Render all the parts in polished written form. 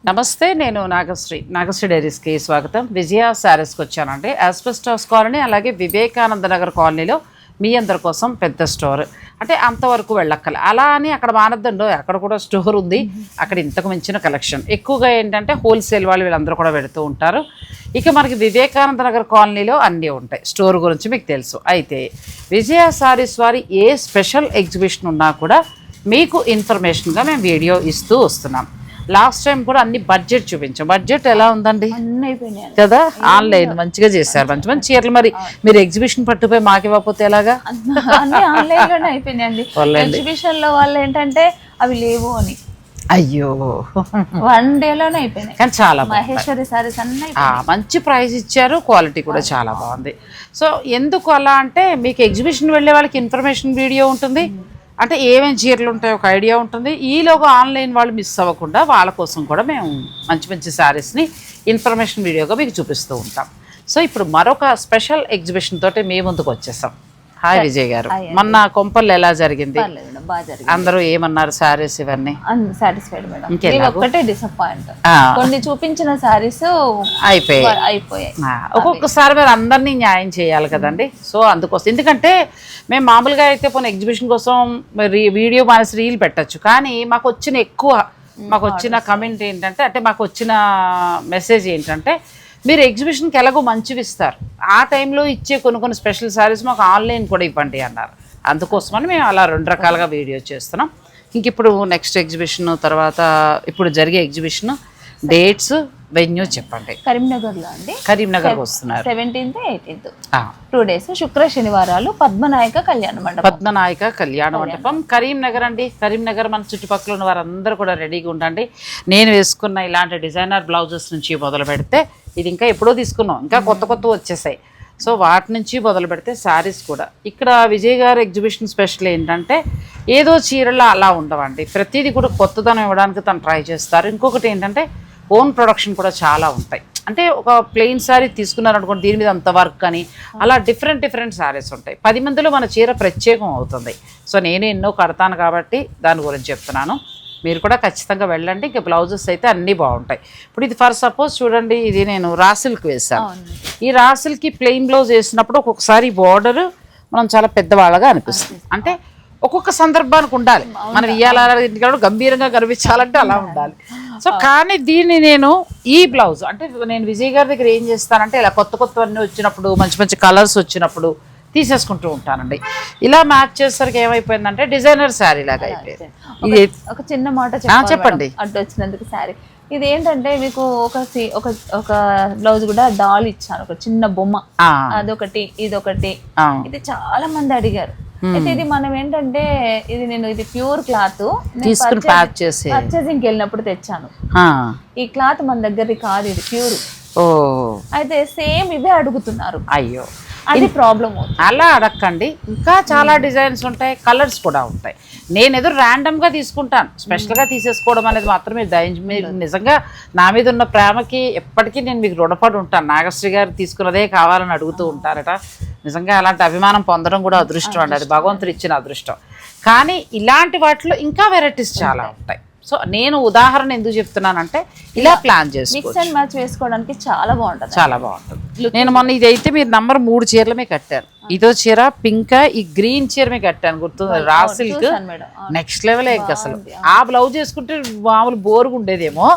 నమస్తే, నేను నాగశ్రీ డైరీస్కి స్వాగతం. విజయ శారీస్కి వచ్చానండి. ఆస్బెస్టాస్ కాలనీ అలాగే వివేకానంద నగర్ కాలనీలో మీ అందరి కోసం పెద్ద స్టోర్. అంటే అంతవరకు వెళ్ళక్కల అలా అని అక్కడ మానద్దండో, అక్కడ కూడా స్టోర్ ఉంది. అక్కడ ఇంతకు మించిన కలెక్షన్ ఎక్కువగా ఏంటంటే హోల్సేల్ వాళ్ళు వీళ్ళందరూ కూడా పెడుతూ ఉంటారు. ఇక మనకి వివేకానంద నగర్ కాలనీలో అన్నీ ఉంటాయి. స్టోర్ గురించి మీకు తెలుసు. అయితే విజయ శారీస్ వారి ఏ స్పెషల్ ఎగ్జిబిషన్ ఉన్నా కూడా మీకు ఇన్ఫర్మేషన్గా మేము వీడియో ఇస్తూ వస్తున్నాం. లాస్ట్ టైం కూడా అన్ని బడ్జెట్ చూపించాం. బడ్జెట్ ఎలా ఉందండి కదా, ఆన్లైన్ మంచిగా చేశారు. మంచి మంచి చీరలు. మరి మీరు ఎగ్జిబిషన్ పట్టుపోయి మాకు ఇవ్వకపోతే ఎలాగా? ఆన్లైన్ లోనే అయిపోయినాయండి. ఎగ్జిబిషన్ లో వాళ్ళు ఏంటంటే అవి లేవు అని, అయ్యో 1 డేలోనే అయిపోయినాయి. కానీ చాలా మహేశ్వరి సారీస్ అన్నీ మంచి ప్రైస్ ఇచ్చారు, క్వాలిటీ కూడా చాలా బాగుంది. సో ఎందుకు అలా అంటే మీకు ఎగ్జిబిషన్ వెళ్ళే వాళ్ళకి ఇన్ఫర్మేషన్ వీడియో ఉంటుంది, అంటే ఏమేమి చీరలు ఉంటాయో ఒక ఐడియా ఉంటుంది. ఈలోగా ఆన్లైన్ వాళ్ళు మిస్ అవ్వకుండా వాళ్ళ కోసం కూడా మేము మంచి మంచి శారీస్ని ఇన్ఫర్మేషన్ వీడియోగా మీకు చూపిస్తూ ఉంటాం. సో ఇప్పుడు మరొక స్పెషల్ ఎగ్జిబిషన్ తోటి మీ ముందుకు వచ్చేసాం. హాయ్ విజయ్ గారు, మొన్న కొంపల్లో ఎలా జరిగింది? అందరూ ఏమన్నారు? శారీస్ ఇవన్నీ సాటిస్ఫైడ్ మేడం. ఒక్కటే డిసప్పాయింట్, కొన్ని చూపించిన శారీస్ అయిపోయాయి. ఒక్కొక్కసారి మీరు అందరినీ న్యాయం చేయాలి కదండి. సో అందుకోసం, ఎందుకంటే మేము మామూలుగా అయితే పోనీ ఎగ్జిబిషన్ కోసం వీడియో మానేసి రీల్ పెట్టచ్చు, కానీ మాకు వచ్చిన కమెంట్ ఏంటంటే, అంటే మాకు వచ్చిన మెసేజ్ ఏంటంటే, మీరు ఎగ్జిబిషన్కి ఎలాగో మంచివి ఇస్తారు, ఆ టైంలో ఇచ్చే కొన్ని స్పెషల్ శారీస్ మాకు ఆన్లైన్ కూడా ఇవ్వండి అన్నారు. అందుకోసమని మేము అలా 2 రకాలుగా వీడియో చేస్తున్నాం. ఇంక ఇప్పుడు నెక్స్ట్ ఎగ్జిబిషన్ తర్వాత ఇప్పుడు జరిగే ఎగ్జిబిషన్ డేట్స్, వెన్యూ చెప్పండి. కరీంనగర్లో అండి. కరీంనగర్ వస్తున్నారు 17th 18th 2 days, శుక్ర శనివారాలు. పద్మనాయక కళ్యాణ మండపం కరీంనగర్ అండి. కరీంనగర్ మన చుట్టుపక్కల ఉన్న వారందరూ కూడా రెడీగా ఉండండి. నేను వేసుకున్న ఇలాంటి డిజైనర్ బ్లౌజెస్ నుంచి మొదలు పెడితే, ఇది ఇంకా ఎప్పుడో తీసుకున్నాం, ఇంకా కొత్త వచ్చేసాయి. సో వాటి నుంచి మొదలు పెడితే శారీస్ కూడా ఇక్కడ విజయ్ గారు ఎగ్జిబిషన్ స్పెషల్ ఏంటంటే, ఏదో చీరలు అలా ఉండవండి, ప్రతిదీ కూడా కొత్తదనం ఇవ్వడానికి తను ట్రై చేస్తారు. ఇంకొకటి ఏంటంటే ఓన్ ప్రొడక్షన్ కూడా చాలా ఉంటాయి. అంటే ఒక ప్లెయిన్ శారీ తీసుకున్నారనుకోండి, దీని మీద అంత వర్క్ అని అలా డిఫరెంట్ శారీస్ ఉంటాయి. 10 మందిలో మన చీర ప్రత్యేకం అవుతుంది. సో నేను ఎన్నో కడతాను కాబట్టి దాని గురించి చెప్తున్నాను. మీరు కూడా ఖచ్చితంగా వెళ్ళండి. ఇంకా బ్లౌజెస్ అయితే అన్నీ బాగుంటాయి. ఇప్పుడు ఇది ఫర్ సపోజ్ చూడండి, ఇది నేను రాసిల్కి వేసాను. ఈ రాసిల్కి ప్లెయిన్ బ్లౌజ్ వేసినప్పుడు ఒక్కొక్కసారి బార్డర్ మనం చాలా పెద్దవాళ్ళగా అనిపిస్తుంది. అంటే ఒక్కొక్క సందర్భానికి ఉండాలి. మనం ఇయ్యాలి గంభీరంగా కనిపించాలంటే అలా ఉండాలి. సో కానీ దీన్ని నేను ఈ బ్లౌజ్ అంటే నేను విజయ్ గారి దగ్గర ఏం చేస్తానంటే, ఇలా కొత్తవన్నీ వచ్చినప్పుడు, మంచి కలర్స్ వచ్చినప్పుడు తీసేసుకుంటూ ఉంటానండి. ఇలా మ్యాచ్ చేసేసరికి ఏమైపోయిందంటే డిజైనర్ శారీ లాగా అయిపోయింది. ఇది ఒక చిన్న మాట చెప్పండి. అడ్డు వచ్చినందుకు శారీ ఇది ఏంటంటే, మీకు ఒక బ్లౌజ్ కూడా డాల్ ఇచ్చాను, ఒక చిన్న బొమ్మ, అదొకటి ఇదొకటి. ఇది చాలా మంది అడిగారు. అయితే ఇది మనం ఏంటంటే, ఇది ప్యూర్ క్లాత్ తీసుకుని పర్చేసింగ్ వెళ్ళినప్పుడు తెచ్చాను. ఈ క్లాత్ మన దగ్గర కాదు, ఇది ప్యూర్. అయితే సేమ్ ఇవే అడుగుతున్నారు. అయ్యో, అది ప్రాబ్లం. అలా అడగండి. ఇంకా చాలా డిజైన్స్ ఉంటాయి, కలర్స్ కూడా ఉంటాయి. నేను ఏదో ర్యాండమ్గా తీసుకుంటాను, స్పెషల్గా తీసేసుకోవడం అనేది మాత్రమే. మీరు నిజంగా నా మీద ఉన్న ప్రేమకి ఎప్పటికీ నేను మీకు రుణపడి ఉంటాను. నాగశ్రీ గారు తీసుకున్నదే కావాలని అడుగుతూ ఉంటారట. నిజంగా అలాంటి అభిమానం పొందడం కూడా అదృష్టం అండి, అది భగవంతుడు ఇచ్చిన అదృష్టం. కానీ ఇలాంటి వాటిలో ఇంకా వెరైటీస్ చాలా ఉంటాయి. సో నేను ఉదాహరణ ఎందుకు చెప్తున్నానంటే, ఇలా ప్లాన్ చేసుకోవచ్చు, మిక్స్ అండ్ మ్యాచ్ వేసుకోవడానికి చాలా బాగుంటుంది. నేను మొన్న ఇదైతే మీరు నంబర్ 3 చీరలమే కట్టాను. ఇదో చీర పింక్, ఈ గ్రీన్ చీరమే కట్టాను, గుర్తుంది? రాసిల్క్ నెక్స్ట్ లెవెల్ అసలు. ఆ బ్లౌజ్ వేసుకుంటే మామూలు బోరుగా ఉండేదేమో,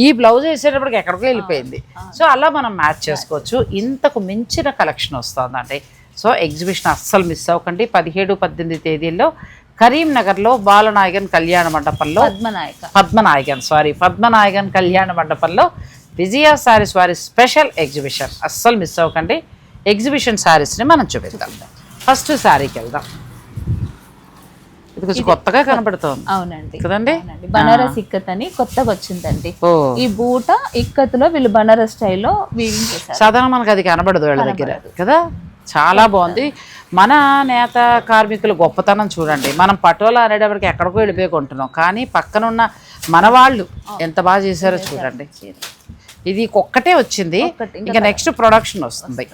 ఈ బ్లౌజ్ వేసేటప్పటికి ఎక్కడికో వెళ్ళిపోయింది. సో అలా మనం మ్యాచ్ చేసుకోవచ్చు. ఇంతకు మించిన కలెక్షన్ వస్తుందండి. సో ఎగ్జిబిషన్ అస్సలు మిస్ అవ్వకండి. 17, 18 తేదీల్లో కరీంనగర్లో బాలనాయకన్ కళ్యాణ మండపంలో పద్మనాయకన్ కళ్యాణ మండపంలో విజయ శారీస్ వారి స్పెషల్ ఎగ్జిబిషన్. అస్సలు మిస్ అవ్వకండి. ఎగ్జిబిషన్ శారీస్ని మనం చూపిద్దాం. ఫస్ట్ శారీకి వెళ్దాం. ఇది కొంచెం కొత్తగా కనబడుతుంది. అవునండి కదండి, బనారస్ ఇక్కత్ అని కొత్తగా వచ్చిందండి. ఈ బూట ఇక్కత్లో వీళ్ళు బనారస్ స్టైల్లో వీవింగ్ చేశారు. సాధారణ మనకు అది కనబడదు వీళ్ళ దగ్గర కదా. చాలా బాగుంది. మన నేత కార్మికుల గొప్పతనం చూడండి. మనం పటోలా అనేటప్పటికి ఎక్కడికో వెళ్ళిపోయి కొంటున్నాం, కానీ పక్కనున్న మన వాళ్ళు ఎంత బాగా చేశారో చూడండి. ఇది ఒక్కటే వచ్చింది, ఇంకా నెక్స్ట్ ప్రొడక్షన్ వస్తుంది.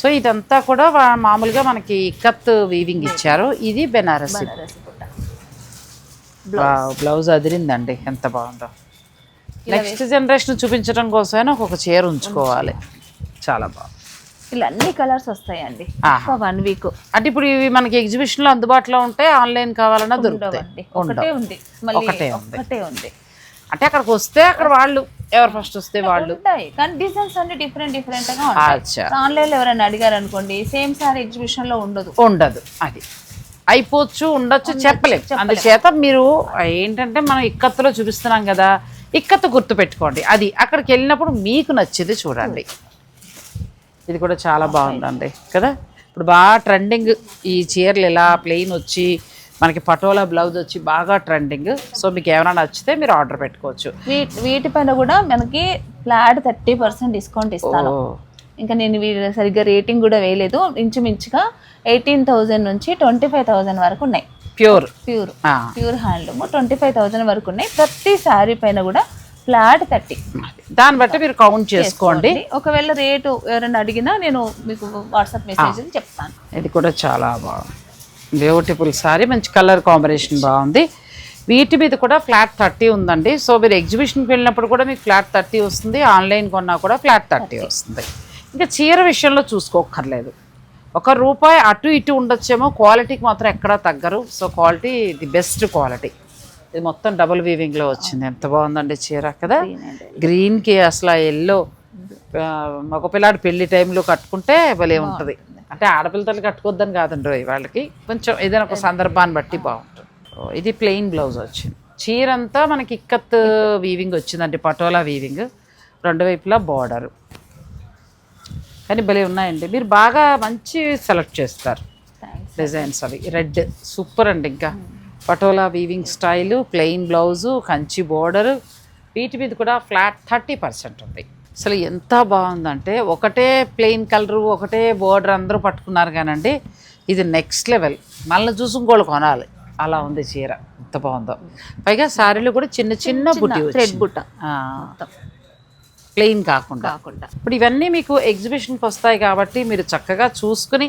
సో ఇదంతా కూడా మామూలుగా మనకి ఇక్కత్ వీవింగ్ ఇచ్చారు. ఇది బెనారసి బ్లౌజ్ అదిరిందండి, ఎంత బాగుందో. నెక్స్ట్ జనరేషన్ చూపించడం కోసమైనా ఒక్కొక్క చీర ఉంచుకోవాలి. చాలా బాగుంది. ఇలా అన్ని కలర్స్ వస్తాయండి. 1 వీక్ అంటే ఇప్పుడు ఇవి మనకి ఎగ్జిబిషన్ లో అందుబాటులో ఉంటాయి, ఆన్లైన్ కావాలన్నా దొరుకుతాయి. ఒకటే ఉంది, మళ్ళీ ఒకటే ఉంది. అంటే అక్కడికి వస్తే అక్కడ వాళ్ళు ఎవరు ఫస్ట్ వస్తే వాళ్ళు ఉంటాయి, కానీ డిజైన్స్ అన్ని డిఫరెంట్ గా ఉంటాయి. ఆన్లైన్ లో ఎవరైనా అడిగారు అనుకోండి, సేమ్ సారీ ఎగ్జిబిషన్ లో ఉండదు. అది అయిపోవచ్చు, ఉండొచ్చు, చెప్పలేము. అందుచేత మీరు ఏంటంటే మనం ఇక్కత్తులో చూపిస్తున్నాం కదా, ఇక్కత్తు గుర్తు పెట్టుకోండి. అది అక్కడికి వెళ్ళినప్పుడు మీకు నచ్చింది చూడండి. ఇది కూడా చాలా బాగుందండి కదా. ఇప్పుడు బాగా ట్రెండింగ్ ఈ చీరలు, ఇలా ప్లెయిన్ వచ్చి మనకి పటోలా బ్లౌజ్ వచ్చి బాగా ట్రెండింగ్. సో మీకు ఏమైనా నచ్చితే మీరు ఆర్డర్ పెట్టుకోవచ్చు. వీటిపైన కూడా మనకి ఫ్లాట్ 30% డిస్కౌంట్ ఇస్తాను. ఇంకా నేను సరిగ్గా రేటింగ్ కూడా వేయలేదు. ఇంచుమించుగా 18,000 నుంచి 25,000 వరకు ఉన్నాయి. ప్యూర్ హ్యాండ్లూమ్ 25,000 వరకు ఉన్నాయి. ప్రతి శారీ పైన కూడా ఫ్లాట్ 30. దాన్ని బట్టి మీరు కౌంట్ చేసుకోండి. ఒకవేళ రేటు ఎవరైనా అడిగినా నేను మీకు వాట్సాప్ మెసేజ్ చెప్తాను. ఇది కూడా చాలా బాగుంది, బ్యూటిఫుల్ సారీ, మంచి కలర్ కాంబినేషన్ బాగుంది. వీటి మీద కూడా ఫ్లాట్ 30 ఉందండి. సో మీరు ఎగ్జిబిషన్కి వెళ్ళినప్పుడు కూడా మీకు ఫ్లాట్ 30 వస్తుంది, ఆన్లైన్ కొన్నా కూడా ఫ్లాట్ 30 వస్తుంది. ఇంకా చీర విషయంలో చూసుకోక్కర్లేదు, ₹1 అటు ఇటు ఉండొచ్చేమో, క్వాలిటీకి మాత్రం ఎక్కడా తగ్గరు. So quality the best quality. ఇది మొత్తం డబుల్ వీవింగ్లో వచ్చింది. ఎంత బాగుందండి చీర కదా. గ్రీన్కి అసలు ఎల్లో, మగ పిల్లాడు పెళ్లి టైంలో కట్టుకుంటే భలే ఉంటుంది. అంటే ఆడపిల్లలు కట్టుకోవద్దని కాదండి, వాళ్ళకి కొంచెం ఏదైనా ఒక సందర్భాన్ని బట్టి బాగుంటుంది. ఇది ప్లెయిన్ బ్లౌజ్ వచ్చింది. చీర అంతా మనకి ఇక్కత్ వీవింగ్ వచ్చిందండి, పటోలా వీవింగ్, 2 వైపులా బార్డరు. కానీ భలే ఉన్నాయండి, మీరు బాగా మంచి సెలెక్ట్ చేస్తారు డిజైన్స్. అవి రెడ్ సూపర్ అండి. ఇంకా patola weaving style, plain blouse, Kanchi border, వీటి మీద కూడా ఫ్లాట్ 30% ఉంది. అసలు ఎంత బాగుందంటే, ఒకటే ప్లెయిన్ కలరు, ఒకటే బోర్డర్ అందరూ పట్టుకున్నారు కానండి, ఇది నెక్స్ట్ లెవెల్. మళ్ళీ చూసి ఇంకోళ్ళు కొనాలి, అలా ఉంది చీర. ఎంత బాగుందో. పైగా శారీలో కూడా చిన్న చిన్న బుట్టి, థ్రెడ్ బుట్ట, ప్లెయిన్ కాకుండా. ఇప్పుడు ఇవన్నీ మీకు ఎగ్జిబిషన్కి వస్తాయి కాబట్టి మీరు చక్కగా చూసుకుని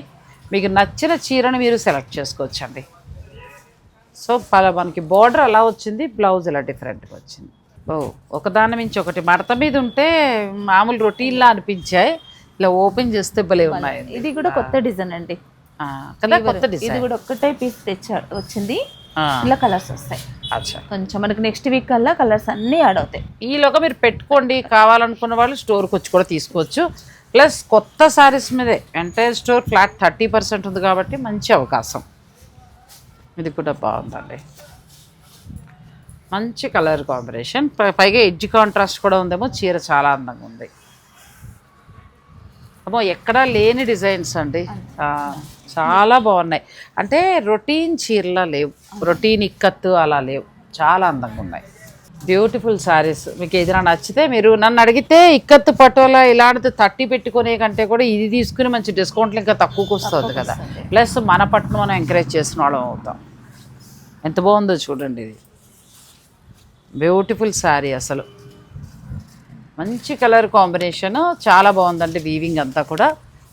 మీకు నచ్చిన చీరను మీరు సెలెక్ట్ చేసుకోవచ్చండి. సో మనకి బోర్డర్ అలా వచ్చింది, బ్లౌజ్ ఇలా డిఫరెంట్గా వచ్చింది. ఒకదాని మించి ఒకటి మడత మీద ఉంటే మామూలు రొటీన్లా అనిపించాయి, ఇలా ఓపెన్ చేస్తే భలే ఉన్నాయి. ఇది కూడా కొత్త డిజైన్ అండి కదా, కొత్త డిజైన్. ఇది కూడా ఒక్కటే పీస్ వచ్చింది. ఇలా కలర్స్ వస్తాయి. కొంచెం మనకి నెక్స్ట్ వీక్ కల్లా కలర్స్ అన్నీ యాడ్ అవుతాయి. ఈలోగా మీరు పెట్టుకోండి, కావాలనుకున్న వాళ్ళు స్టోర్కి వచ్చి కూడా తీసుకోవచ్చు. ప్లస్ కొత్త శారీస్ మీదే ఎంటైర్ స్టోర్ ఫ్లాట్ 30% ఉంది కాబట్టి మంచి అవకాశం. ఇది కూడా బాగుందండి, మంచి కలర్ కాంబినేషన్, పైగా ఎడ్జ్ కాంట్రాస్ట్ కూడా ఉందేమో. చీర చాలా అందంగా ఉంది. అమ్మో ఎక్కడా లేని డిజైన్స్ అండి, చాలా బాగున్నాయి. అంటే రొటీన్ చీరలా లేవు, రొటీన్ ఇక్కత్తు అలా లేవు, చాలా అందంగా ఉన్నాయి. బ్యూటిఫుల్ శారీస్. మీకు ఏదైనా నచ్చితే మీరు నన్ను అడిగితే ఇక్కత్తు పటోలా ఇలాంటిది 30 పెట్టుకునే కంటే కూడా ఇది తీసుకుని మంచి డిస్కౌంట్లు ఇంకా తక్కువకి వస్తుంది కదా. ప్లస్ మన పట్టును మనం ఎంకరేజ్ చేసిన వాళ్ళం అవుతాం. ఎంత బాగుందో చూడండి, ఇది బ్యూటిఫుల్ శారీ. అసలు మంచి కలర్ కాంబినేషన్, చాలా బాగుందండి. వీవింగ్ అంతా కూడా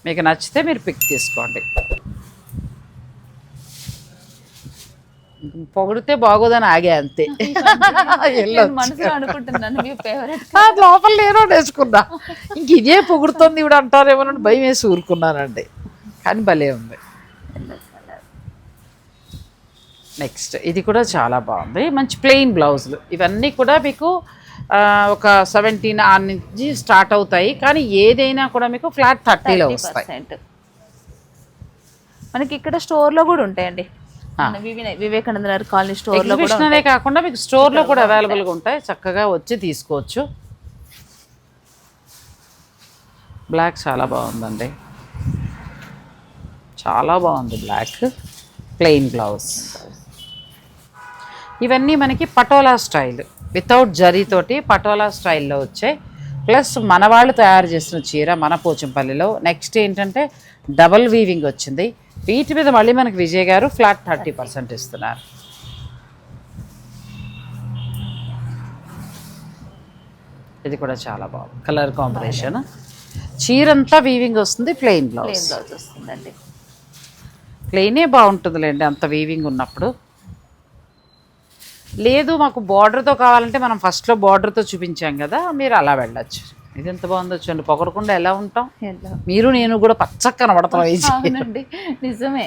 మీకు నచ్చితే మీరు పిక్ తీసుకోండి. పొగిడితే బాగోదని ఆగే అంతే. లోపల నేను వేసుకున్నా, ఇంక ఇదే పొగుడుతుంది ఇవిడ అంటారేమోనని భయం వేసి ఊరుకున్నానండి. కానీ భలే ఉంది. నెక్స్ట్ ఇది కూడా చాలా బాగుంది, మంచి ప్లెయిన్ బ్లౌజులు. ఇవన్నీ కూడా మీకు ఒక 17 నుంచి స్టార్ట్ అవుతాయి, కానీ ఏదైనా కూడా మీకు ఫ్లాట్ 30లో వస్తాయి. మనకి ఇక్కడ స్టోర్లో కూడా ఉంటాయండి, వివేకానంద నగర్ కాలనీ స్టోర్లో కూడా కాకుండా మీకు స్టోర్లో కూడా అవైలబుల్గా ఉంటాయి. చక్కగా వచ్చి తీసుకోవచ్చు. బ్లాక్ చాలా బాగుందండి, చాలా బాగుంది బ్లాక్, ప్లెయిన్ బ్లౌజ్. ఇవన్నీ మనకి పటోలా స్టైల్, వితౌట్ జరీతోటి పటోలా స్టైల్లో వచ్చాయి. ప్లస్ మన వాళ్ళు తయారు చేసిన చీర మన పోచంపల్లిలో. నెక్స్ట్ ఏంటంటే డబల్ వీవింగ్ వచ్చింది. వీటి మీద మళ్ళీ మనకి విజయ్ గారు ఫ్లాట్ 30% ఇస్తున్నారు. ఇది కూడా చాలా బాగుంది కలర్ కాంబినేషన్. చీరంతా వీవింగ్ వస్తుంది, ప్లెయిన్ బ్లౌజ్ వస్తుందండి. ప్లెయినే బాగుంటుందిలేండి అంత వీవింగ్ ఉన్నప్పుడు. లేదు మాకు బార్డర్తో కావాలంటే మనం ఫస్ట్లో బార్డర్తో చూపించాం కదా, మీరు అలా వెళ్ళొచ్చు. ఇది ఎంత బాగుందో చూడండి, పొగడకుండా ఎలా ఉంటాం. మీరు నేను కూడా పచ్చగా కనబడతాం. అవునండి, నిజమే.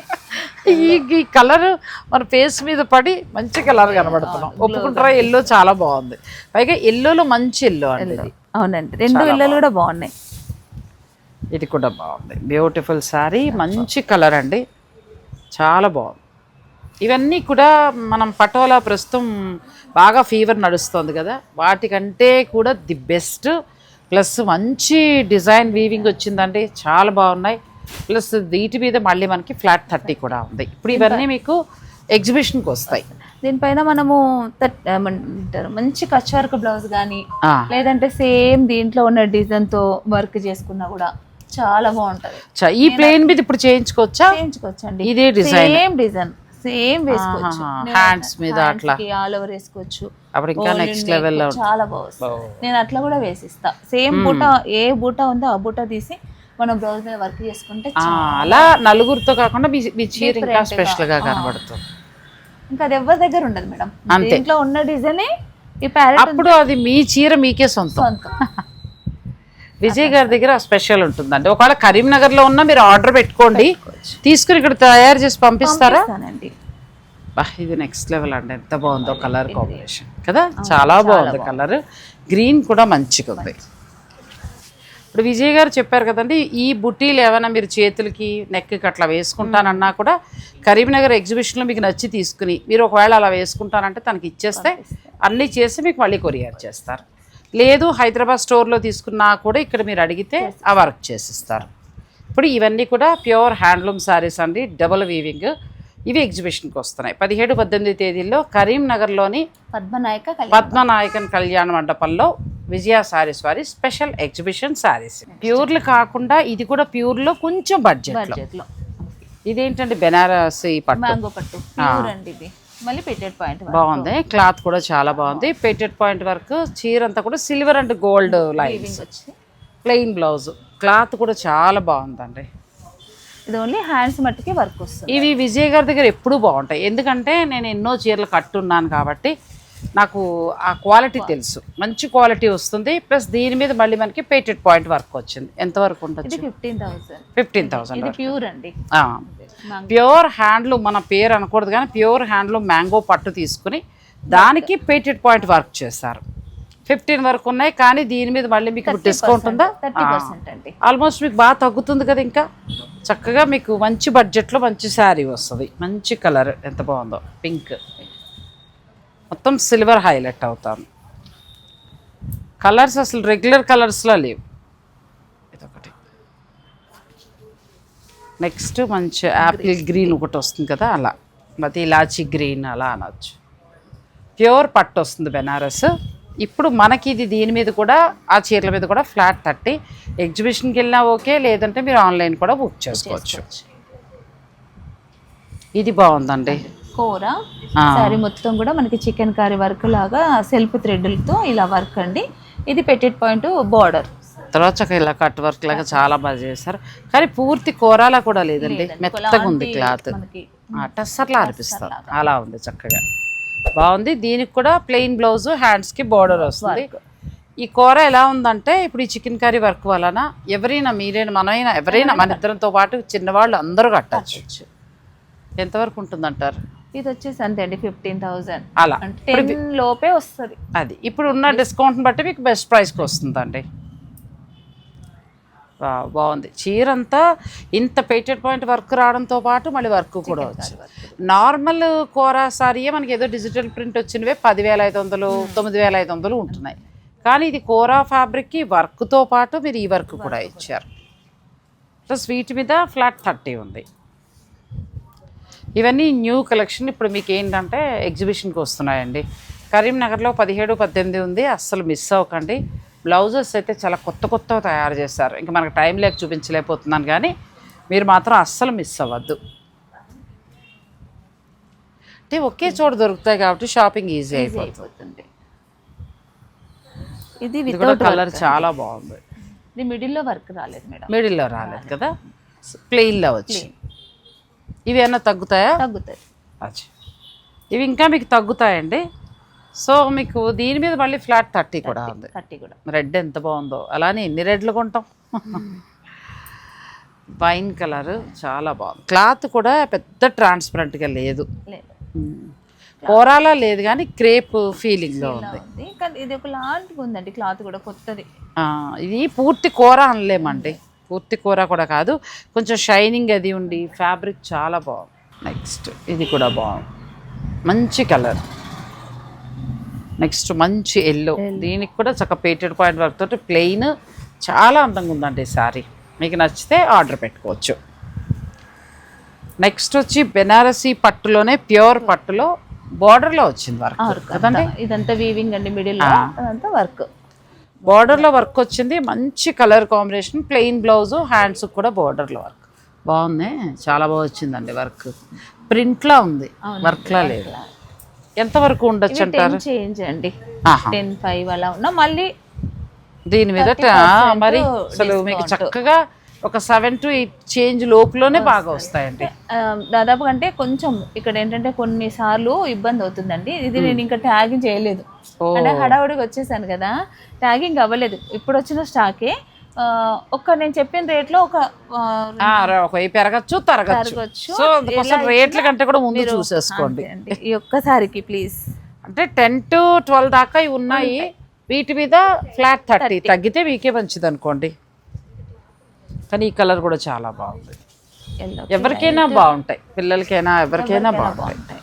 ఈ కలర్ మన ఫేస్ మీద పడి మంచి కలర్ కనబడుతున్నాం. ఒప్పుకుంటారా? ఎల్లో చాలా బాగుంది, పైగా ఎల్లోలో మంచి ఎల్లో అండి ఇది. అవునండి, రెండు ఎల్లోలు కూడా బాగున్నాయి. ఇది కూడా బాగుంది, బ్యూటిఫుల్ శారీ, మంచి కలర్ అండి, చాలా బాగుంది. ఇవన్నీ కూడా మనం పటోలా ప్రస్తుతం బాగా ఫీవర్ నడుస్తుంది కదా, వాటికంటే కూడా ది బెస్ట్. ప్లస్ మంచి డిజైన్ వీవింగ్ వచ్చిందండి, చాలా బాగున్నాయి. ప్లస్ వీటి మీద మళ్ళీ మనకి ఫ్లాట్ 30 కూడా ఉంది. ఇప్పుడు ఇవన్నీ మీకు ఎగ్జిబిషన్కి వస్తాయి. దీనిపైన మనము మంచి కచ్ వర్క్ బ్లౌజ్ కానీ లేదంటే సేమ్ దీంట్లో ఉన్న డిజైన్ తో వర్క్ చేసుకున్నా కూడా చాలా బాగుంటది. ఈ ప్లేన్ మీద ఇప్పుడు చేయించుకోవచ్చా? చేయించుకోవచ్చండి, ఇదే డిజైన్, సేమ్ డిజైన్, సేమ్ వేసుకోవచ్చు. హ్యాండ్స్ మీద అట్లా ఆల్ ఓవర్ వేసుకోవచ్చు. అప్పుడు ఇంకా నెక్స్ట్ లెవెల్ లో చాలా బాగుంది. నేను అట్లా కూడా వేసిస్తా. సేమ్ బూటా, ఏ బూటా ఉందో ఆ బూటా తీసి మనం బ్లౌజ్ మీద వర్క్ చేసుకుంటే అలా నలుగురితో కాకుండా మీ చీర ఇంకా స్పెషల్ గా కనబడుతుంది. ఇంకా అది ఎవరి దగ్గర ఉండదు మేడం, దీంట్లో ఉన్న డిజైన్ ఈ ప్యారెట్. అప్పుడు అది మీ చీర మీకే సొంతం. విజయ్ గారి దగ్గర స్పెషల్ ఉంటుందండి. ఒకవేళ కరీంనగర్ లో ఉన్నా మీరు ఆర్డర్ పెట్టుకోండి, తీసుకుని ఇక్కడ తయారు చేసి పంపిస్తారా? ఇది నెక్స్ట్ లెవెల్ అండి, ఎంత బాగుందో కలర్ కాంబినేషన్ కదా, చాలా బాగుంది కలర్. గ్రీన్ కూడా మంచిగా ఉంది. ఇప్పుడు విజయ్ గారు చెప్పారు కదండి, ఈ బుట్టీలు ఏమైనా మీరు చేతులకి నెక్కి అట్లా వేసుకుంటానన్నా కూడా కరీంనగర్ ఎగ్జిబిషన్లో మీకు నచ్చి తీసుకుని మీరు ఒకవేళ అలా వేసుకుంటానంటే తనకి ఇచ్చేస్తే అన్నీ చేసి మీకు మళ్ళీ కొరియర్ చేస్తారు. లేదు హైదరాబాద్ స్టోర్లో తీసుకున్నా కూడా ఇక్కడ మీరు అడిగితే ఆ వర్క్ చేసిస్తారు. ఇప్పుడు ఇవన్నీ కూడా ప్యూర్ హ్యాండ్లూమ్ శారీస్ అండి, డబుల్ వీవింగ్. ఇవి ఎగ్జిబిషన్కి వస్తున్నాయి 17, 18 తేదీల్లో కరీంనగర్లోని పద్మనాయకన్ కళ్యాణ మండపంలో విజయ శారీస్ వారి స్పెషల్ ఎగ్జిబిషన్ శారీస్. ప్యూర్లు కాకుండా ఇది కూడా ప్యూర్లో కొంచెం బడ్జెట్లో. ఇదేంటంటే బెనారసి మ్యాంగో పట్టు ఇది మళ్ళీ పెటెడ్ పాయింట్ బాగుంది, క్లాత్ కూడా చాలా బాగుంది. పెటెడ్ పాయింట్ వర్క్, చీర అంతా కూడా silver and gold lines, plain blouse, cloth కూడా చాలా బాగుందండి. ఇది ఓన్లీ హ్యాండ్స్ మట్టుకే వర్క్ వస్తుంది. ఇవి విజయ్ గారి దగ్గర ఎప్పుడూ బాగుంటాయి, ఎందుకంటే నేను ఎన్నో చీరలు కట్టున్నాను కాబట్టి నాకు ఆ క్వాలిటీ తెలుసు. మంచి క్వాలిటీ వస్తుంది. ప్లస్ దీని మీద మళ్ళీ మనకి పేటెడ్ పాయింట్ వర్క్ వచ్చింది. ఎంత వరకు ఉంటుంది? 15,000 ప్యూర్ అండి, ప్యూర్ హ్యాండ్లూమ్. మన పేరు అనకూడదు కానీ ప్యూర్ హ్యాండ్లూమ్ మ్యాంగో పట్టు తీసుకుని దానికి పేటెడ్ పాయింట్ వర్క్ చేస్తారు. 15 వరకు ఉన్నాయి, కానీ దీని మీద మళ్ళీ మీకు డిస్కౌంట్ ఉందా? ఆల్మోస్ట్ మీకు బాగా తగ్గుతుంది కదా. ఇంకా చక్కగా మీకు మంచి బడ్జెట్లో మంచి శారీ వస్తుంది. మంచి కలర్ ఎంత బాగుందో, పింక్, మొత్తం సిల్వర్ హైలైట్ అవుతాను. కలర్స్ అసలు రెగ్యులర్ కలర్స్లో లేవు. ఇదొకటి. నెక్స్ట్ మంచి యాపిల్ గ్రీన్ ఒకటి వస్తుంది కదా, అలా మరి ఇలాచి గ్రీన్ అలా అనొచ్చు. ప్యూర్ పట్టు వస్తుంది బెనారస్. ఇప్పుడు మనకి ఇది దీని మీద కూడా ఆ చీరల మీద కూడా ఫ్లాట్ 30. ఎగ్జిబిషన్కి వెళ్ళినా ఓకే, లేదంటే మీరు ఆన్లైన్ కూడా బుక్ చేసుకోవచ్చు. ఇది బాగుందండి, కూర సారీ మొత్తం కూడా మనకి చికెన్ కర్రీ వర్క్ లాగా సెల్ఫ్ థ్రెడ్లతో ఇలా వర్క్ అండి. ఇది పెటెడ్ పాయింట్ బార్డర్, తర్వాత ఇలా కట్ వర్క్ లాగా చాలా బాగా చేస్తారు. కానీ పూర్తి కూరలా కూడా లేదండి, మెత్తగా ఉంది క్లాత్, టస్సర్లా అనిపిస్తుంది. అలా ఉంది, చక్కగా బాగుంది. దీనికి కూడా ప్లెయిన్ బ్లౌజ్, హ్యాండ్స్కి బార్డర్ వస్తుంది. ఈ కూర ఎలా ఉందంటే ఇప్పుడు ఈ చికెన్ కర్రీ వర్క్ వలన ఎవరైనా, మీరైనా, మనమైనా, ఎవరైనా, మన ఇద్దరితో పాటు చిన్నవాళ్ళు అందరూ కట్టచ్చు. ఎంతవరకు ఉంటుందంటారు? ఇది వచ్చేసి అంతే అండి 15,000 అలా, 10 లోపే వస్తుంది. అది ఇప్పుడు ఉన్న డిస్కౌంట్ని బట్టి మీకు బెస్ట్ ప్రైస్కి వస్తుందండి. బాగుంది చీర అంతా. ఇంత పేటెడ్ పాయింట్ వర్క్ రావడంతో పాటు మళ్ళీ వర్క్ కూడా వచ్చింది. నార్మల్ కూర సారీయే మనకి ఏదో డిజిటల్ ప్రింట్ వచ్చినవే 10,500, 9,500 ఉంటున్నాయి. కానీ ఇది కోరా ఫ్యాబ్రిక్కి వర్క్తో పాటు మీరు ఈ వర్క్ కూడా ఇచ్చారు. ప్లస్ వీటి మీద ఫ్లాట్ 30 ఉంది. ఇవన్నీ న్యూ కలెక్షన్. ఇప్పుడు మీకు ఏంటంటే ఎగ్జిబిషన్కి వస్తున్నాయండి. కరీంనగర్లో 17, 18 ఉంది, అస్సలు మిస్ అవ్వకండి. బ్లౌజెస్ అయితే చాలా కొత్త తయారు చేస్తారు. ఇంకా మనకు టైం లేక చూపించలేకపోతున్నాను, కానీ మీరు మాత్రం అస్సలు మిస్ అవ్వద్దు. అంటే ఒకే చోట దొరుకుతాయి కాబట్టి షాపింగ్ ఈజీ అయిపోతుంది. ఇది కూడా కలర్ చాలా బాగుంది. ఇది మిడిల్లో వర్క్ రాలేదు మేడం, మిడిల్లో రాలేదు కదా, ప్లెయిన్లో వచ్చి. ఇవి ఏమన్నా తగ్గుతాయా? తగ్గుతాయి. ఇవి ఇంకా మీకు తగ్గుతాయండి. సో మీకు దీని మీద మళ్ళీ ఫ్లాట్ 30 కూడా ఉంది. 30 కూడా. రెడ్ ఎంత బాగుందో, అలానే ఎన్ని రెడ్లు కొంటాం. వైన్ కలర్ చాలా బాగుంది. క్లాత్ కూడా పెద్ద ట్రాన్స్పరెంట్గా లేదు, కోరాలా లేదు కానీ క్రేప్ ఫీలింగ్లో ఉంది. కానీ ఇది ఒక లాంటిగా ఉందండి, క్లాత్ కూడా కొత్తది. ఇది పూర్తి కూర అనలేమండి, పూర్తి కూర కూడా కాదు, కొంచెం షైనింగ్ అది ఉండి ఫ్యాబ్రిక్ చాలా బాగుంది. నెక్స్ట్ ఇది కూడా బాగుంది, మంచి కలర్. నెక్స్ట్ మంచి ఎల్లో, దీనికి కూడా చక్కగా పేటెడ్ పాయింట్ వర్క్ తోటి ప్లెయిన్ చాలా అందంగా ఉందండి శారీ. మీకు నచ్చితే ఆర్డర్ పెట్టుకోవచ్చు. నెక్స్ట్ వచ్చి బెనారసీ పట్టులోనే ప్యూర్ పట్టులో బార్డర్లో వచ్చింది వర్క్ కదండి. ఇదంతా వీవింగ్ అండి, మిడిల్ అదంతా వర్క్, బార్డర్లో వర్క్ వచ్చింది. మంచి colour combination, plain blouse, hands కూడా బార్డర్లో వర్క్ బాగుంది, చాలా బాగా వచ్చిందండి. వర్క్ ప్రింట్లా ఉంది, వర్క్లా లేదు. ఎంతవరకు ఉండొచ్చు అంటారు? చేంజ్ అండి, 10.5 అలా ఉన్నా. మళ్ళీ దీని మీద మరి అసలు మీకు చక్కగా ఒక 7 to 8 చేంజ్ లోపులోనే బాగా వస్తాయండి దాదాపు. అంటే కొంచెం ఇక్కడ ఏంటంటే కొన్నిసార్లు ఇబ్బంది అవుతుందండి. ఇది నేను ఇంకా ట్యాగింగ్ చేయలేదు, అంటే హడావుడిగా వచ్చేసాను కదా, ట్యాగింగ్ అవ్వలేదు. ఇప్పుడు వచ్చిన స్టాకే నేను చెప్పిన రేట్లో ఒక పెరగచ్చు తరగచ్చు. సో అందుకోసం రేట్ల కంటే కూడా ముందు చూసేసుకోండి. ఈ ఒక్కసారికి ప్లీజ్. అంటే 10 to 12 దాకా ఇవి ఉన్నాయి, వీటి మీద ఫ్లాట్ 30 తగ్గితే మీకే మంచిది అనుకోండి. కానీ ఈ కలర్ కూడా చాలా బాగుంది, ఎవరికైనా బాగుంటాయి, పిల్లలకైనా ఎవరికైనా బాగుంటాయి.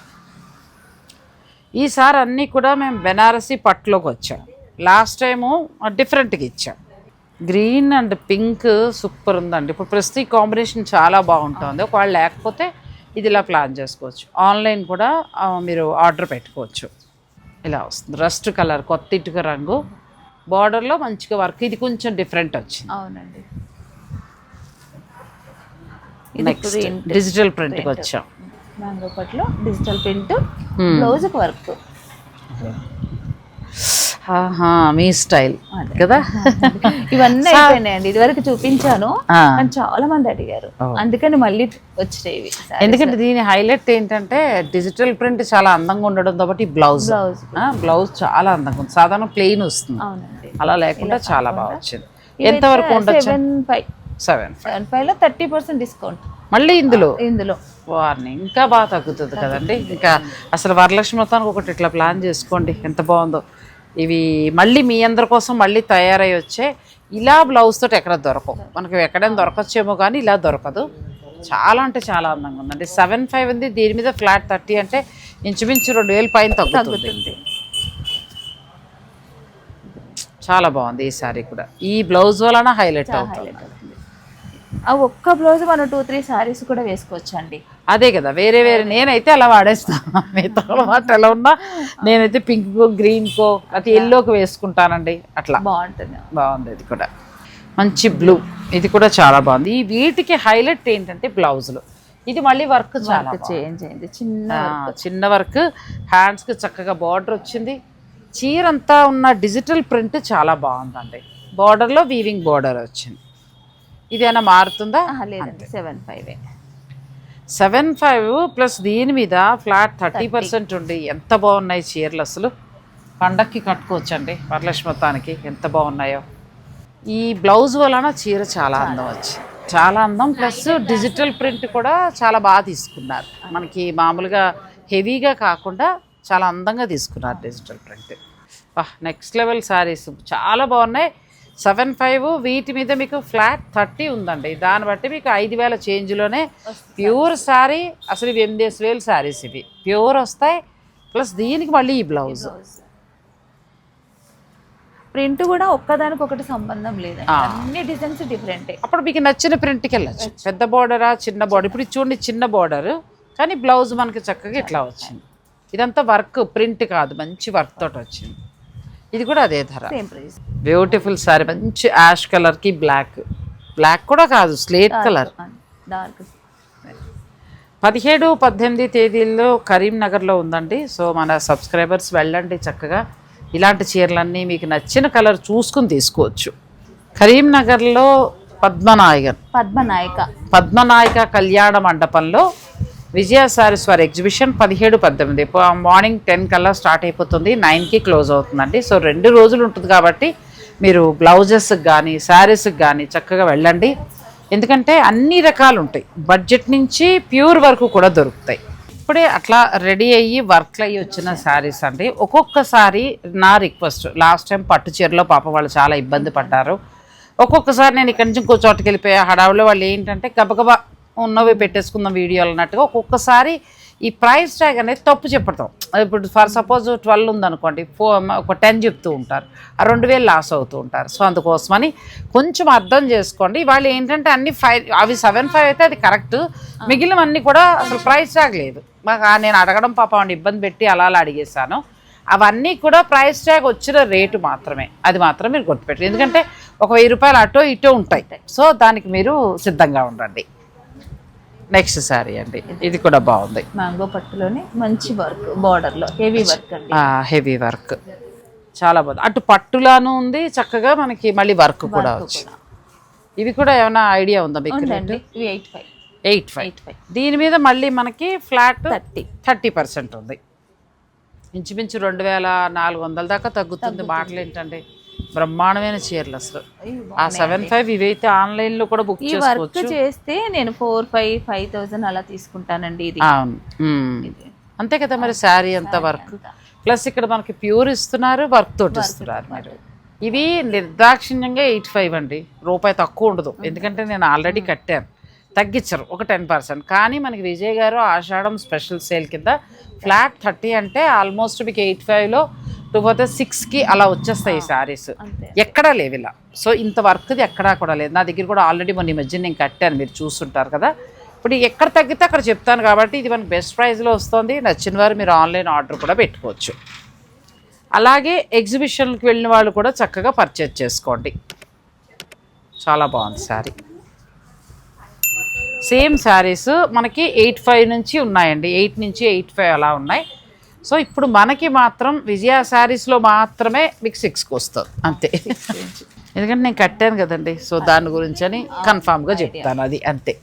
ఈసారి అన్నీ కూడా మేము బెనారసీ పట్టులోకి వచ్చాం. లాస్ట్ టైము డిఫరెంట్గా ఇచ్చాం. గ్రీన్ అండ్ పింక్ సూపర్ ఉందండి. ఇప్పుడు ప్రస్తుతం కాంబినేషన్ చాలా బాగుంటుంది. ఒకవేళ లేకపోతే ఇది ఇలా ప్లాన్ చేసుకోవచ్చు. ఆన్లైన్ కూడా మీరు ఆర్డర్ పెట్టుకోవచ్చు. ఇలా వస్తుంది రస్ట్ కలర్, కొత్త ఇటుక రంగు, బార్డర్లో మంచిగా వర్క్. ఇది కొంచెం డిఫరెంట్ వచ్చింది. అవునండి. నెక్స్ట్ డిజిటల్ ప్రింట్కి వచ్చాం. మ్యాంగో పట్లో డిజిటల్ ప్రింట్, బ్లౌజ్కి వర్క్. మీ స్టైల్ కదా. ఇవన్నీ అయిపోయినాయండి, ఇదివరకు చూపించాను అని చాలా మంది అడిగారు, అందుకని మళ్ళీ వచ్చినాయి. ఎందుకంటే దీని హైలైట్ ఏంటంటే డిజిటల్ ప్రింట్ చాలా అందంగా ఉండడం కాబట్టి బ్లౌజ్ చాలా అందంగా ఉంది. సాధారణ ప్లెయిన్ వస్తుంది, అలా లేకుండా చాలా బాగా వచ్చింది. ఎంతవరకు ఉండొచ్చు? 7.5 లో 30% డిస్కౌంట్ మళ్ళీ ఇందులో వార్నింగ్ ఇంకా బాగా తగ్గుతుంది కదండి. ఇంకా అసలు వరలక్ష్మి మొత్తానికి ఒకటి ఇట్లా ప్లాన్ చేసుకోండి, ఎంత బాగుందో. ఇవి మళ్ళీ మీ అందరి కోసం మళ్ళీ తయారై వచ్చే ఇలా బ్లౌజ్ తోటి ఎక్కడ దొరకవు మనకి, ఎక్కడైనా దొరకచ్చేమో కానీ ఇలా దొరకదు. చాలా అంటే చాలా అందంగా ఉందండి. 7.5 ఉంది, దీని మీద ఫ్లాట్ 30 అంటే ఇంచుమించు 2,000 పైన తగ్గుతుంది. చాలా బాగుంది ఈ సారీ కూడా. ఈ బ్లౌజ్ వలన హైలైట్ అవుతుంది. ఆ ఒక్క బ్లౌజ్ మనం 2-3 సారీస్ కూడా వేసుకోవచ్చు అండి. అదే కదా, వేరే నేనైతే అలా వాడేస్తాను. మిగతా మాట ఎలా ఉన్నా నేనైతే పింక్కో, గ్రీన్కో, అది ఎల్లోకి వేసుకుంటానండి. అట్లా బాగుంది. ఇది కూడా మంచి బ్లూ, ఇది కూడా చాలా బాగుంది. ఈ వీటికి హైలైట్ ఏంటంటే బ్లౌజులు. ఇది మళ్ళీ వర్క్ చాలా చేంజ్ అయింది, చిన్న వర్క్, హ్యాండ్స్కి చక్కగా బార్డర్ వచ్చింది. చీర అంతా ఉన్న డిజిటల్ ప్రింట్ చాలా బాగుందండి. బార్డర్లో వీవింగ్ బార్డర్ వచ్చింది. ఇదేనా మారుతుందా? లేదండి, 7.5 ప్లస్ దీని మీద ఫ్లాట్ 30% ఉండి ఎంత బాగున్నాయి చీరలు. అసలు పండక్కి కట్టుకోవచ్చండి వరలక్ష్మి మొత్తానికి, ఎంత బాగున్నాయో. ఈ బ్లౌజ్ వలన చీర చాలా అందం వచ్చింది, చాలా అందం. ప్లస్ డిజిటల్ ప్రింట్ కూడా చాలా బాగా తీసుకున్నారు. మనకి మామూలుగా హెవీగా కాకుండా చాలా అందంగా తీసుకున్నారు digital print. Next level saris చాలా బాగున్నాయి. 7.5 వీటి మీద మీకు ఫ్లాట్ 30 ఉందండి. దాన్ని బట్టి మీకు 5,000 చేంజ్లోనే ప్యూర్ శారీ. అసలు ఇవి 8,000 శారీస్, ఇవి ప్యూర్ వస్తాయి. ప్లస్ దీనికి మళ్ళీ ఈ బ్లౌజ్ ప్రింట్ కూడా ఒక్కదానికొకటి సంబంధం లేదు, అన్ని డిజైన్స్ డిఫరెంటే. అప్పుడు మీకు నచ్చిన ప్రింట్కి వెళ్ళచ్చు. పెద్ద బార్డరా చిన్న బార్డర్, ఇప్పుడు చూడండి చిన్న బార్డర్ కానీ బ్లౌజ్ మనకి చక్కగా ఇట్లా వచ్చింది. ఇదంతా వర్క్, ప్రింట్ కాదు, మంచి వర్క్ తోటి వచ్చింది. ఇది కూడా అదే ధర. బ్యూటిఫుల్ సారీ, మంచి యాష్ కలర్కి బ్లాక్ కూడా కాదు, స్లేట్ కలర్. 17-18 తేదీల్లో కరీంనగర్లో ఉందండి. సో మన సబ్స్క్రైబర్స్ వెళ్ళండి, చక్కగా ఇలాంటి చీరలన్నీ మీకు నచ్చిన కలర్ చూసుకుని తీసుకోవచ్చు. కరీంనగర్లో పద్మనాయక కళ్యాణ మండపంలో విజయ సారీస్ వారి ఎగ్జిబిషన్ 17-18 మార్నింగ్ 10 కల్లా స్టార్ట్ అయిపోతుంది, 9కి క్లోజ్ అవుతుందండి. సో 2 రోజులు ఉంటుంది కాబట్టి మీరు బ్లౌజెస్కి కానీ శారీస్కి కానీ చక్కగా వెళ్ళండి. ఎందుకంటే అన్ని రకాలు ఉంటాయి, బడ్జెట్ నుంచి ప్యూర్ వరకు కూడా దొరుకుతాయి. ఇప్పుడే అట్లా రెడీ అయ్యి వర్క్లు అయ్యి వచ్చిన శారీస్ అండి. ఒక్కొక్కసారి నా రిక్వెస్ట్, లాస్ట్ టైం పట్టు చీరలో పాప వాళ్ళు చాలా ఇబ్బంది పడ్డారు. ఒక్కొక్కసారి నేను ఇక్కడి నుంచి ఇంకో చోటుకి వెళ్ళిపోయా, హడావులో వాళ్ళు ఏంటంటే గబగబా ఉన్నవి పెట్టేసుకుందాం వీడియోలు అన్నట్టుగా ఒక్కొక్కసారి ఈ ప్రైస్ ట్యాగ్ అనేది తప్పు చెప్పడం. ఇప్పుడు ఫర్ సపోజ్ 12 ఉందనుకోండి, ఒక 10 చెప్తూ ఉంటారు, ఆ 2000 లాస్ అవుతూ ఉంటారు. సో అందుకోసమని కొంచెం అర్థం చేసుకోండి. వాళ్ళు ఏంటంటే అన్ని 5 అవి 7.5 అయితే అది కరెక్ట్, మిగిలినవన్నీ కూడా అసలు ప్రైస్ ట్యాగ్ లేదు. మాకు నేను అడగడం పాపం ఇబ్బంది పెట్టి అలా అడిగేశాను. అవన్నీ కూడా ప్రైస్ ట్యాగ్ వచ్చిన రేటు మాత్రమే, అది మాత్రం మీరు గుర్తుపెట్టారు. ఎందుకంటే ఒక 1000 రూపాయలు అటో ఇటో ఉంటాయి. సో దానికి మీరు సిద్ధంగా ఉండండి. నెక్స్ట్ శారీ అండి, ఇది కూడా బాగుంది, మ్యాంగో పట్టులోనే మంచి వర్క్, బార్డర్లో హెవీ వర్క్ అండి. హెవీ వర్క్ చాలా బాగుంది. అటు పట్టులాను ఉంది చక్కగా, మనకి మళ్ళీ వర్క్ కూడా వచ్చింది. ఇవి కూడా ఏమైనా ఐడియా ఉందా మీకు? 8.5. దీని మీద మళ్ళీ మనకి ఫ్లాట్ 30% ఉంది. ఇంచుమించు 2400 దాకా తగ్గుతుంది. మాటలు ఏంటండి, బ్రహ్మాండమైన చీరలు అసలు. ఆ 7.5 ఇవైతే ఆన్లైన్లో కూడా బుక్ చేసుకోవచ్చు. చేస్తే నేను 4,500 అలా తీసుకుంటానండి. ఇది అవును, అంతే కదా మరి. శారీ అంతా వర్క్ ప్లస్ ఇక్కడ మనకి ప్యూర్ ఇస్తున్నారు, వర్క్ తోటి ఇస్తున్నారు మీరు. ఇవి నిర్దాక్షిణ్యంగా 8.5 అండి, రూపాయి తక్కువ ఉండదు. ఎందుకంటే నేను ఆల్రెడీ కట్టాను, తగ్గించరు ఒక 10%. కానీ మనకి విజయ్ గారు ఆషాఢం స్పెషల్ సేల్ కింద ఫ్లాట్ 30 అంటే ఆల్మోస్ట్ మీకు 8.5లో 6కి అలా వచ్చేస్తాయి ఈ శారీస్. ఎక్కడా లేవు ఇలా. సో ఇంత వర్క్ది ఎక్కడా కూడా లేదు. నా దగ్గర కూడా ఆల్రెడీ మొన్న ఈ మధ్య నేను కట్టాను, మీరు చూస్తుంటారు కదా. ఇప్పుడు ఎక్కడ తగ్గితే అక్కడ చెప్తాను కాబట్టి ఇది మనకి బెస్ట్ ప్రైస్లో వస్తుంది. నచ్చిన వారు మీరు ఆన్లైన్ ఆర్డర్ కూడా పెట్టుకోవచ్చు. అలాగే ఎగ్జిబిషన్కి వెళ్ళిన వాళ్ళు కూడా చక్కగా పర్చేజ్ చేసుకోండి. చాలా బాగుంది శారీ. సేమ్ శారీస్ మనకి 8.5 నుంచి ఉన్నాయండి, 8 నుంచి 8.5 అలా ఉన్నాయి. సో ఇప్పుడు మనకి మాత్రం విజయ శారీస్లో మాత్రమే మీకు 6కి వస్తుంది అంతే. ఎందుకంటే నేను కట్టాను కదండి, సో దాని గురించి అని కన్ఫామ్గా చెప్తాను. అది అంతే.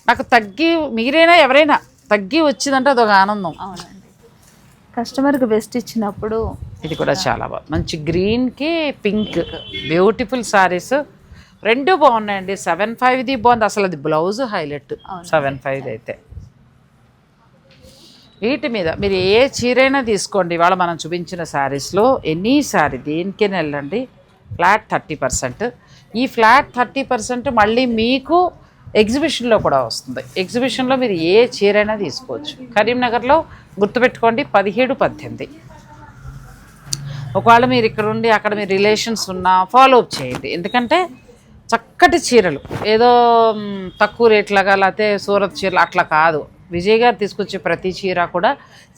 నాకు తగ్గి, మీరైనా ఎవరైనా తగ్గి వచ్చిందంటే అదొక ఆనందం. కస్టమర్కి బెస్ట్ ఇచ్చినప్పుడు. ఇది కూడా చాలా బాగుంది, మంచి గ్రీన్కి పింక్ బ్యూటిఫుల్ శారీస్. 2 బాగున్నాయండి. 7.5ది బాగుంది, అసలు అది బ్లౌజ్ హైలైట్ 7.5 అయితే. వీటి మీద మీరు ఏ చీరైనా తీసుకోండి, ఇవాళ మనం చూపించిన శారీస్లో ఎనీ శారీ దేనికైనా వెళ్ళండి, ఫ్లాట్ 30%. ఈ ఫ్లాట్ 30% మళ్ళీ మీకు ఎగ్జిబిషన్లో కూడా వస్తుంది. ఎగ్జిబిషన్లో మీరు ఏ చీరైనా తీసుకోవచ్చు. కరీంనగర్లో గుర్తుపెట్టుకోండి 17-18. ఒకవేళ మీరు ఇక్కడ ఉండి అక్కడ మీ రిలేషన్స్ ఉన్నా ఫాలో అప్ చేయండి. ఎందుకంటే చక్కటి చీరలు, ఏదో తక్కువ రేట్లాగా లేకపోతే సూరత్ చీరలు అట్లా కాదు. విజయ్ గారు తీసుకొచ్చే ప్రతి చీర కూడా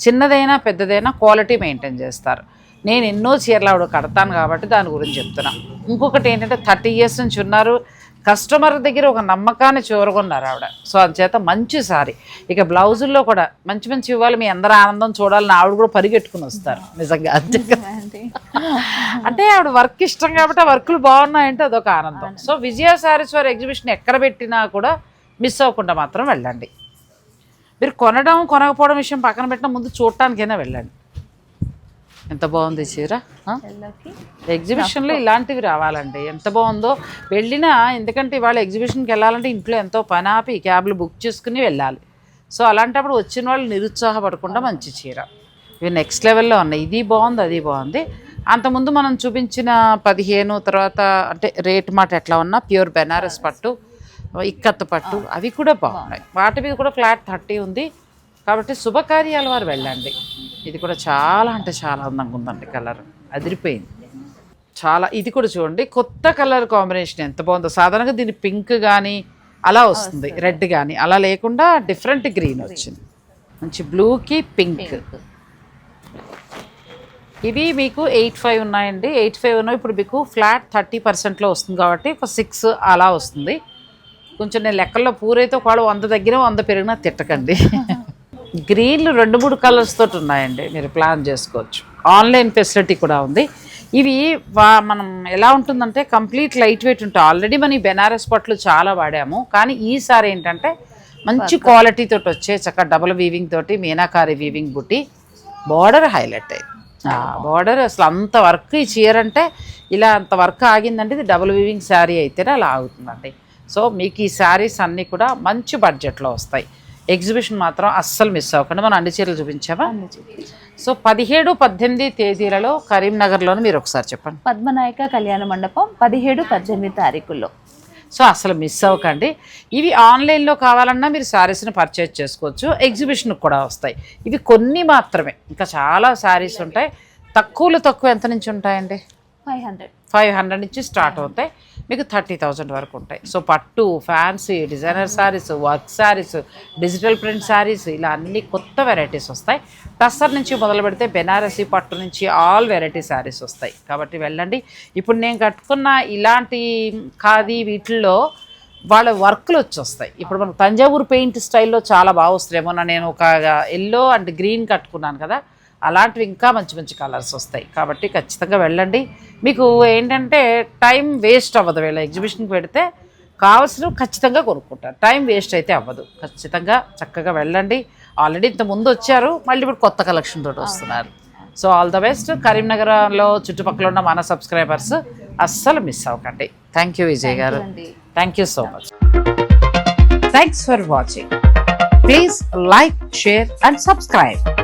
చిన్నదైనా పెద్దదైనా క్వాలిటీ మెయింటైన్ చేస్తారు. నేను ఎన్నో చీరలు ఆవిడ కడతాను కాబట్టి దాని గురించి చెప్తున్నా. ఇంకొకటి ఏంటంటే 30 years నుంచి ఉన్నారు, కస్టమర్ దగ్గర ఒక నమ్మకాన్ని చూరగొన్నారు ఆవిడ. సో అందుచేత మంచి సారీ. ఇక బ్లౌజుల్లో కూడా మంచి మంచి ఇవ్వాలి, మీ అందరూ ఆనందం చూడాలని ఆవిడ కూడా పరిగెట్టుకుని వస్తారు నిజంగా. అంటే ఆవిడ వర్క్ ఇష్టం కాబట్టి ఆ వర్కులు బాగున్నాయంటే అదొక ఆనందం. సో విజయ శారీస్ వారి ఎగ్జిబిషన్ ఎక్కడ పెట్టినా కూడా మిస్ అవ్వకుండా మాత్రం వెళ్ళండి. మీరు కొనడం కొనకపోవడం విషయం పక్కన పెట్టిన ముందు చూడటానికైనా వెళ్ళండి. ఎంత బాగుంది చీర. ఎగ్జిబిషన్లో ఇలాంటివి రావాలండి, ఎంత బాగుందో. వెళ్ళినా, ఎందుకంటే ఇవాళ ఎగ్జిబిషన్కి వెళ్ళాలంటే ఇంట్లో ఎంతో పని ఆపి క్యాబ్లు బుక్ చేసుకుని వెళ్ళాలి. సో అలాంటప్పుడు వచ్చిన వాళ్ళు నిరుత్సాహపడకుండా మంచి చీర. ఇవి నెక్స్ట్ లెవెల్లో ఉన్నాయి. ఇది బాగుంది, అది బాగుంది. అంతకుముందు మనం చూపించిన 15 తర్వాత అంటే రేట్ మాట ఎట్లా ఉన్నా ప్యూర్ బెనారస్ పట్టు, ఇక్కత్ పట్టు అవి కూడా బాగున్నాయి. వాటి మీద కూడా ఫ్లాట్ 30 ఉంది కాబట్టి శుభకార్యాల వారు వెళ్ళండి. ఇది కూడా చాలా అంటే చాలా అందంగా ఉందండి, కలర్ అదిరిపోయింది చాలా. ఇది కూడా చూడండి, కొత్త కలర్ కాంబినేషన్ ఎంత బాగుందో. సాధారణంగా దీని పింక్ కానీ అలా వస్తుంది, రెడ్ కానీ అలా లేకుండా డిఫరెంట్ గ్రీన్ వచ్చింది. మంచి బ్లూకి పింక్. ఇవి మీకు 8.5 ఉన్నాయండి, 8.5 ఉన్నాయి. ఇప్పుడు మీకు ఫ్లాట్ 30%లో వస్తుంది కాబట్టి ఒక 6 అలా వస్తుంది. కొంచెం నేను లెక్కల్లో పూరైతే ఒకవేళ 100 దగ్గర 100 పెరిగినా తిట్టకండి. గ్రీన్లు 2-3 కలర్స్ తోటి ఉన్నాయండి, మీరు ప్లాన్ చేసుకోవచ్చు. ఆన్లైన్ ఫెసిలిటీ కూడా ఉంది. ఇవి మనం ఎలా ఉంటుందంటే కంప్లీట్ లైట్ వెయిట్ ఉంటాయి. ఆల్రెడీ మనం ఈ బెనారస్ పట్లు చాలా వాడాము, కానీ ఈసారి ఏంటంటే మంచి క్వాలిటీ తోటి వచ్చే చక్కగా డబుల్ వీవింగ్ తోటి మీనాకారి వీవింగ్ బుట్టి, బార్డర్ హైలైట్ అయింది. బార్డర్ అసలు అంత వర్క్ ఈ చీర అంటే ఇలా అంత వర్క్ ఆగిందంటే ఇది డబుల్ వీవింగ్ శారీ అయితేనే అలా ఆగుతుందండి. సో మీకు ఈ శారీస్ అన్నీ కూడా మంచి బడ్జెట్లో వస్తాయి. ఎగ్జిబిషన్ మాత్రం అస్సలు మిస్ అవ్వకుండా మనం అన్ని చీరలు చూపించామా. సో 17, 18 తేదీలలో కరీంనగర్లోని మీరు ఒకసారి చెప్పండి. పద్మనాయక కళ్యాణ మండపం 17, 18 తారీఖుల్లో. సో అసలు మిస్ అవ్వకండి. ఇవి ఆన్లైన్లో కావాలన్నా మీరు శారీస్ని పర్చేజ్ చేసుకోవచ్చు, ఎగ్జిబిషన్కి కూడా వస్తాయి. ఇవి కొన్ని మాత్రమే, ఇంకా చాలా శారీస్ ఉంటాయి. తక్కువలో తక్కువ ఎంత నుంచి ఉంటాయండి? 500 నుంచి స్టార్ట్ అవుతాయి, మీకు 30,000 వరకు ఉంటాయి. సో పట్టు, fancy, designer saris, work saris, digital print saris, ఇలా అన్ని కొత్త వెరైటీస్ వస్తాయి. టస్సర్ నుంచి మొదలు పెడితే బెనారసీ పట్టు నుంచి ఆల్ వెరైటీ శారీస్ వస్తాయి. కాబట్టి వెళ్ళండి. ఇప్పుడు నేను కట్టుకున్న ఇలాంటి ఖాదీ వీటిల్లో వాళ్ళ వర్క్లు వచ్చేస్తాయి. ఇప్పుడు మనకు తంజావూరు పెయింట్ స్టైల్లో చాలా బాగా వస్తాయి. మొన్న నేను ఒక ఎల్లో అండ్ గ్రీన్ కట్టుకున్నాను కదా, అలాంటివి ఇంకా మంచి మంచి కలర్స్ వస్తాయి. కాబట్టి ఖచ్చితంగా వెళ్ళండి. మీకు ఏంటంటే టైం వేస్ట్ అవ్వదు. వీళ్ళ ఎగ్జిబిషన్కి పెడితే కావాల్సినవి ఖచ్చితంగా కొనుక్కుంటారు, టైం వేస్ట్ అయితే అవ్వదు. ఖచ్చితంగా చక్కగా వెళ్ళండి. ఆల్రెడీ ఇంత ముందు వచ్చారు, మళ్ళీ ఇప్పుడు కొత్త కలెక్షన్ తోటి వస్తున్నారు. So all the best. కరీంనగర్లో చుట్టుపక్కల ఉన్న మన సబ్స్క్రైబర్స్ అస్సలు మిస్ అవ్వకండి. థ్యాంక్ యూ విజయ్ గారు, thank you so much. Thanks for watching. Please like, share and subscribe.